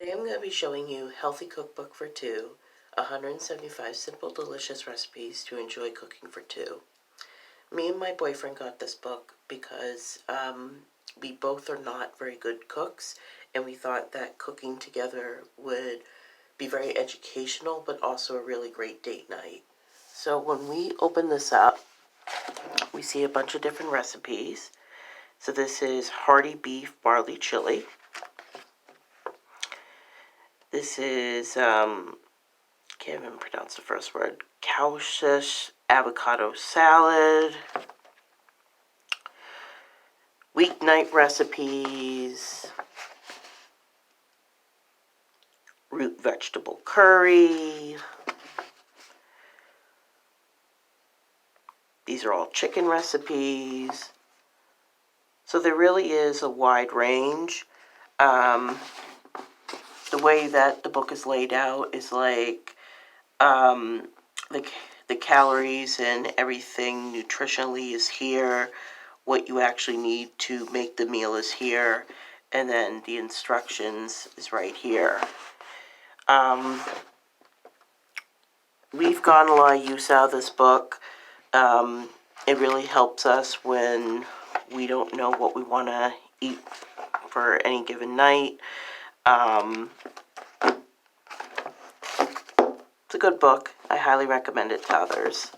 Today I'm going to be showing you Healthy Cookbook for Two, 175 simple delicious recipes to enjoy cooking for two. Me and my boyfriend got this book because we both are not very good cooks, and we thought that cooking together would be very educational but also a really great date night. So when we open this up, we see a bunch of different recipes. So this is hearty beef barley chili. This is, can't even pronounce the first word, cowshish avocado salad, weeknight recipes, root vegetable curry. These are all chicken recipes. So there really is a wide range. The way that the book is laid out is like the calories and everything nutritionally is here. What you actually need to make the meal is here. And then the instructions is right here. We've gotten a lot of use out of this book. It really helps us when we don't know what we want to eat for any given night. It's a good book. I highly recommend it to others.